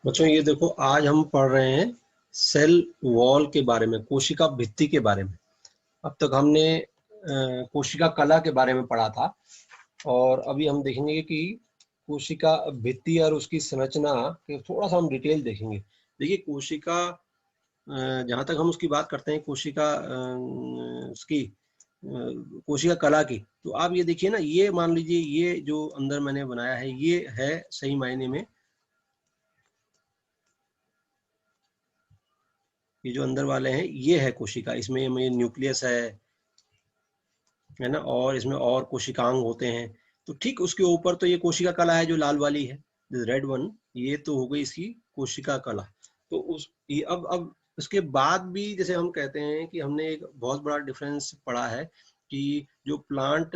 बच्चों ये देखो, आज हम पढ़ रहे हैं सेल वॉल के बारे में, कोशिका भित्ति के बारे में। अब तक हमने कोशिका कला के बारे में पढ़ा था और अभी हम देखेंगे कि कोशिका भित्ति और उसकी संरचना के थोड़ा सा हम डिटेल देखेंगे। देखिए कोशिका, जहाँ तक हम उसकी बात करते हैं, कोशिका उसकी कोशिका कला की, तो आप ये देखिए ना, ये मान लीजिए ये जो अंदर मैंने बनाया है ये है सही मायने में, ये जो अंदर वाले हैं ये है कोशिका। इसमें न्यूक्लियस है ना, और इसमें और कोशिकांग होते हैं। तो ठीक उसके ऊपर तो ये कोशिका कला है जो लाल वाली है, रेड वन, ये तो हो गई इसकी कोशिका कला। तो उस ये अब उसके बाद भी जैसे हम कहते हैं कि हमने एक बहुत बड़ा डिफरेंस पढ़ा है कि जो प्लांट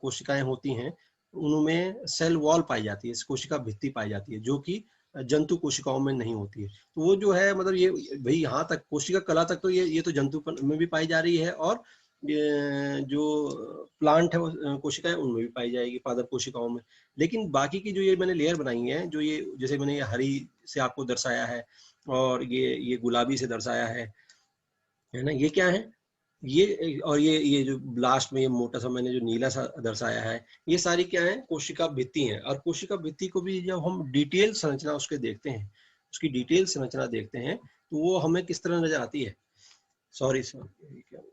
कोशिकाएं होती हैं उनमें सेल वॉल पाई जाती है, कोशिका भित्ति पाई जाती है, जो कि जंतु कोशिकाओं में नहीं होती है। तो वो जो है मतलब ये भाई यहाँ तक कोशिका कला तक तो ये तो जंतु में भी पाई जा रही है, और जो प्लांट है वो कोशिकाएं उनमें भी पाई जाएगी, पादप कोशिकाओं में। लेकिन बाकी की जो ये मैंने लेयर बनाई है, जो ये जैसे मैंने ये हरी से आपको दर्शाया है और ये गुलाबी से दर्शाया है ना, ये क्या है, ये और ये जो लास्ट में ये मोटा सा मैंने जो नीला सा दर्शाया है, ये सारी क्या है, कोशिका भित्ति है। और कोशिका भित्ति को भी जब हम डिटेल संरचना उसके देखते हैं, उसकी डिटेल संरचना देखते हैं, तो वो हमें किस तरह नजर आती है। सॉरी सर, क्या हुआ?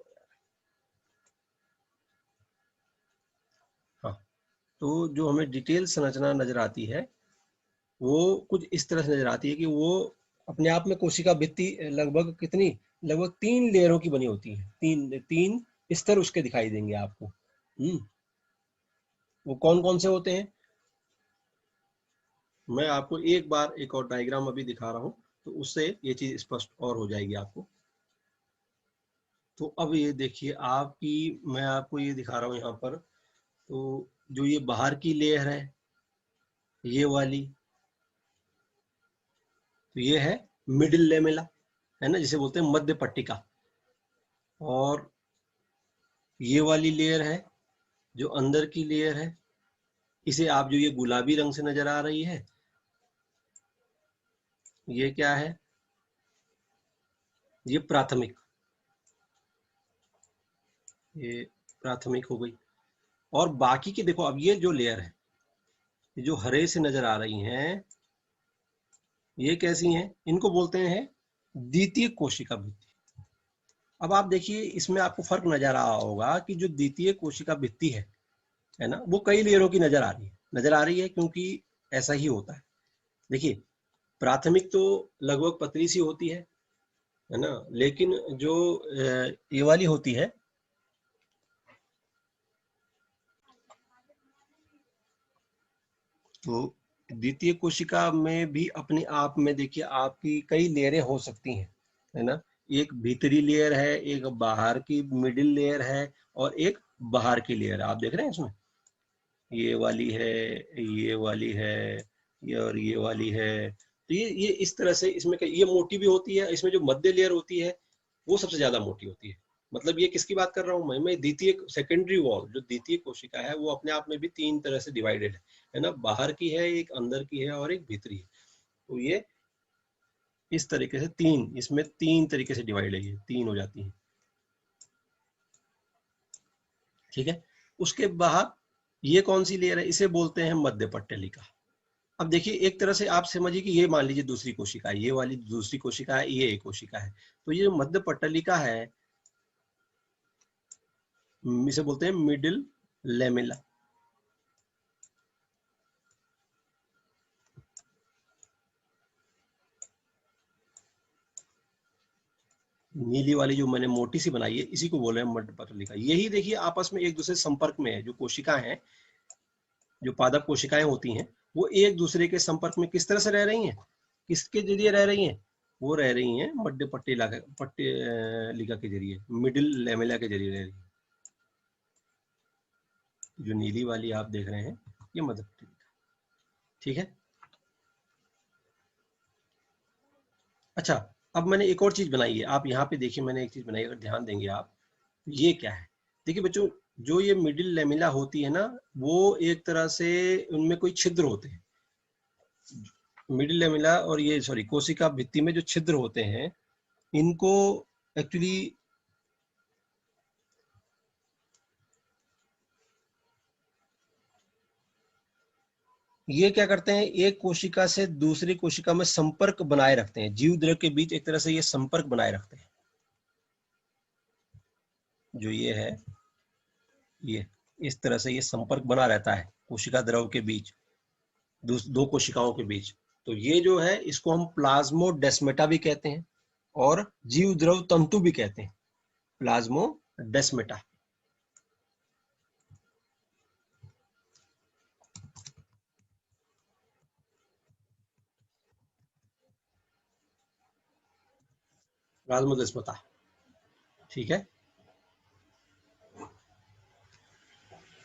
हाँ, तो जो हमें डिटेल संरचना नजर आती है वो कुछ इस तरह से नजर आती है कि वो अपने आप में कोशिका भित्ति लगभग कितनी, लगभग 3 लेयरों की बनी होती है। तीन तीन स्तर उसके दिखाई देंगे आपको। वो कौन कौन से होते हैं, मैं आपको एक बार एक और डायग्राम अभी दिखा रहा हूँ, तो उससे ये चीज स्पष्ट और हो जाएगी आपको। तो अब ये देखिए आपकी, मैं आपको ये दिखा रहा हूँ यहाँ पर। तो जो ये बाहर की लेयर है ये वाली, तो ये है मिडिल लेमेला, है ना, जिसे बोलते हैं मध्य पट्टिका। और ये वाली लेयर है जो अंदर की लेयर है, इसे आप जो ये गुलाबी रंग से नजर आ रही है, ये क्या है, ये प्राथमिक, ये प्राथमिक हो गई। और बाकी की देखो, अब ये जो लेयर है, ये जो हरे से नजर आ रही हैं, ये कैसी हैं, इनको बोलते हैं द्वितीय कोशिका भित्ति। अब आप देखिए इसमें आपको फर्क नजर आ रहा होगा कि जो द्वितीय कोशिका भित्ति है ना, वो कई लेयरों की नजर आ रही है क्योंकि ऐसा ही होता है। देखिए प्राथमिक तो लगभग पतली सी होती है ना, लेकिन जो ये वाली होती है, तो द्वितीय कोशिका में भी अपने आप में देखिए आपकी कई लेयरें हो सकती हैं, है ना। एक भीतरी लेयर है, एक बाहर की मिडिल लेयर है, और एक बाहर की लेयर है। आप देख रहे हैं इसमें ये वाली है, ये वाली है, ये और ये वाली है। तो ये इस तरह से इसमें ये मोटी भी होती है, इसमें जो मध्य लेयर होती है वो सबसे ज्यादा मोटी होती है। मतलब ये किसकी बात कर रहा हूँ मैं द्वितीय सेकेंडरी वॉल, जो द्वितीय कोशिका है वो अपने आप में भी 3 तरह से डिवाइडेड है ना, बाहर की है, एक अंदर की है और एक भीतरी है। तो ये इस तरीके से तीन, इसमें 3 तरीके से डिवाइड है, ये 3 हो जाती है, ठीक है। उसके बाद ये कौन सी लेयर है, इसे बोलते हैं मध्य पट्टलिका। अब देखिए एक तरह से आप समझिए कि ये मान लीजिए दूसरी कोशिका है, ये वाली दूसरी कोशिका है, ये एक कोशिका है। तो ये मध्य पट्टलिका है, इसे बोलते हैं मिडिल लेमेला। नीली वाली जो मैंने मोटी सी बनाई है इसी को बोल रहे हैं मध्य पट्टलिका। यही देखिए आपस में एक दूसरे संपर्क में है, जो कोशिकाएं हैं, जो पादप कोशिकाएं होती हैं, वो एक दूसरे के संपर्क में किस तरह से रह रही हैं, किसके जरिए रह रही हैं, वो रह रही हैं मध्य पट्टलिका के जरिए, मिडिल लेमेला के जरिए रह रही है। जो नीली वाली आप देख रहे हैं ये मध्य पट्टलिका, ठीक है। अच्छा, अब मैंने एक और चीज बनाई है, आप यहाँ पे देखिए, मैंने एक चीज बनाई, अगर ध्यान देंगे आप, ये क्या है, देखिए बच्चों, जो ये मिडिल लेमिला होती है ना, वो एक तरह से उनमें कोई छिद्र होते हैं, मिडिल लेमिला और ये सॉरी कोशिका भित्ति में जो छिद्र होते हैं, इनको एक्चुअली ये क्या करते हैं, एक कोशिका से दूसरी कोशिका में संपर्क बनाए रखते हैं। जीव द्रव के बीच एक तरह से ये संपर्क बनाए रखते हैं। जो ये है, ये इस तरह से ये संपर्क बना रहता है कोशिका द्रव के बीच, दो कोशिकाओं के बीच। तो ये जो है इसको हम प्लाज्मोडेस्मेटा भी कहते हैं और जीव द्रव तंतु भी कहते हैं, प्लाज्मोडेस्मेटा। प्लाज्मोडेस्मेटा, ठीक है।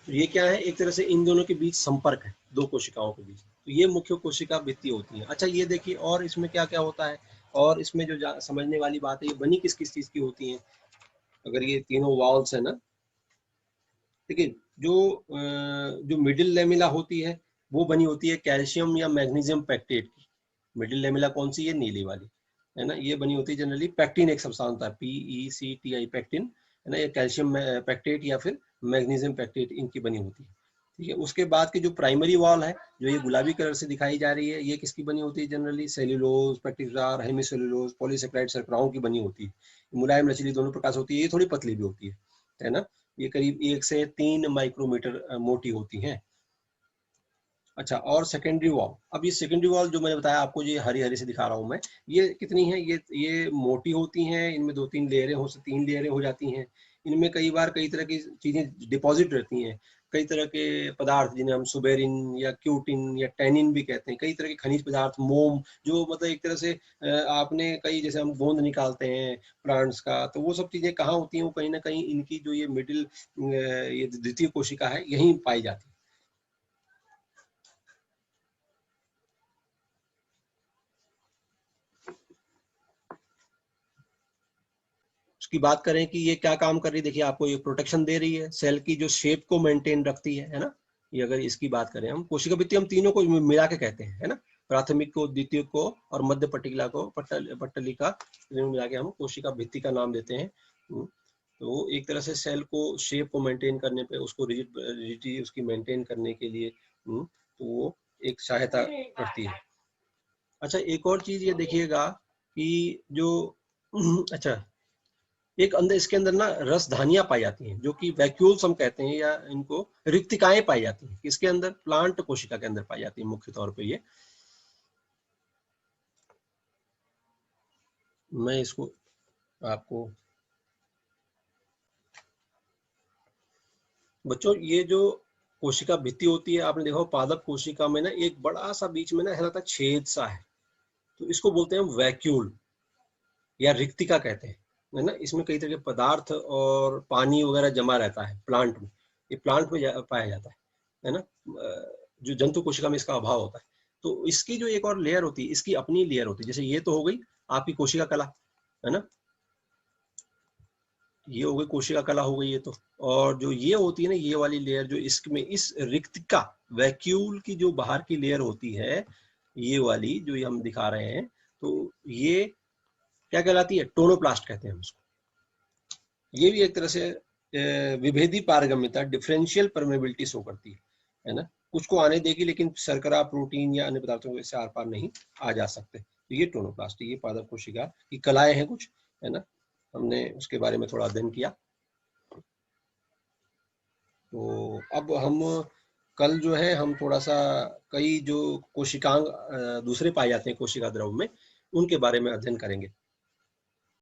तो ये क्या है, एक तरह से इन दोनों के बीच संपर्क है, दो कोशिकाओं के बीच। तो ये मुख्य कोशिका भित्ति होती है। अच्छा ये देखिए, और इसमें क्या क्या होता है, और इसमें जो समझने वाली बात है, ये बनी किस किस चीज की होती है। अगर ये तीनों वॉल्स है ना, लेकिन जो मिडिल लेमिला होती है वो बनी होती है कैल्शियम या मैग्नीशियम पैक्टेट की। मिडिल लेमिला कौन सी, ये नीली वाली है ना, ये बनी होती है जनरली, पैक्टिन एक सब्सटेंस होता है, PECTI पैक्टिन है ना, ये कैल्शियम पैक्टेट या फिर मैग्नीशियम पैक्टेट इनकी बनी होती है। ठीक है, उसके बाद की जो प्राइमरी वॉल है, जो ये गुलाबी कलर से दिखाई जा रही है, ये किसकी बनी होती है जनरली, सेल्यूलोज, पेक्टिक जार, हेमिसेल्यूलोज, पॉलीसेकेराइड शर्कराओं की बनी होती है। मुलायम लचीली दोनों प्रकार से होती है, ये थोड़ी पतली भी होती है ना। ये करीब 1 से 3 माइक्रोमीटर मोटी होती हैं। अच्छा, और सेकेंडरी वॉल, अब ये सेकेंडरी वॉल जो मैंने बताया आपको, ये हरी हरी से दिखा रहा हूँ मैं, ये कितनी है, ये मोटी होती हैं, इनमें 2-3 लेयरें हो, 3 लेयरें हो जाती हैं। इनमें कई बार कई तरह की चीजें डिपॉजिट रहती हैं, कई तरह के पदार्थ जिन्हें हम सुबेरिन या क्यूटिन या टैनिन भी कहते हैं, कई तरह के खनिज पदार्थ, मोम, जो मतलब एक तरह से आपने कई, जैसे हम गोंद निकालते हैं प्लांट्स का, तो वो सब चीजें कहाँ होती हैं, वो कहीं ना कहीं इनकी जो ये मिडिल, ये द्वितीय कोशिका है, यहीं पाई जाती है। उसकी बात करें कि ये क्या काम कर रही है, देखिए आपको ये प्रोटेक्शन दे रही है, सेल की जो शेप को मेंटेन रखती है ना। ये अगर इसकी बात करें हम, कोशिका भित्ति हम तीनों को मिला के कहते हैं, है ना, प्राथमिक को, द्वितीय को और मध्य पट्टिका को, पट्टलिका मिला के हम कोशिका भित्ति का नाम देते हैं। तो एक तरह से सेल को शेप को मेंटेन करने पे, उसको रिजिडिटी उसकी मेंटेन करने के लिए तो वो एक सहायता करती है। अच्छा, एक और चीज ये देखिएगा कि जो अच्छा, एक अंदर इसके अंदर ना रसधानियां पाई जाती हैं, जो कि वैक्यूल्स हम कहते हैं, या इनको रिक्तिकाएं पाई जाती हैं, किसके अंदर, प्लांट कोशिका के अंदर पाई जाती है मुख्य तौर पे। ये मैं इसको आपको, बच्चों ये जो कोशिका भित्ति होती है, आपने देखा पादप कोशिका में ना एक बड़ा सा बीच में ना ऐसा लगता है छेद सा है, तो इसको बोलते हैं वैक्यूल या रिक्तिका कहते हैं, है ना। इसमें कई तरह के पदार्थ और पानी वगैरह जमा रहता है प्लांट में, ये प्लांट में पाया जाता है ना। जो जंतु कोशिका में इसका अभाव होता है। तो इसकी जो एक और लेयर होती है, इसकी अपनी लेयर होती है, जैसे ये तो हो गई आपकी कोशिका कला, है ना, ये हो गई कोशिका कला हो गई ये तो। और जो ये होती है ना, ये वाली लेयर, जो इसमें इस रिक्तिका वैक्यूल की जो बाहर की लेयर होती है, ये वाली जो ये हम दिखा रहे हैं, तो ये क्या कहलाती है, टोनोप्लास्ट कहते हैं हम उसको। ये भी एक तरह से विभेदी पारगम्यता, डिफरेंशियल परमेबिलिटी शो करती है ना, कुछ को आने देगी, लेकिन शर्करा, प्रोटीन या अन्य पदार्थों को इससे आर पार नहीं आ जा सकते। तो ये टोनोप्लास्ट, ये पादप कोशिका की कलाएं हैं कुछ, है ना, हमने उसके बारे में थोड़ा अध्ययन किया। तो अब हम कल जो है, हम थोड़ा सा कई जो कोशिकांग दूसरे पाए जाते हैं कोशिका द्रव में, उनके बारे में अध्ययन करेंगे।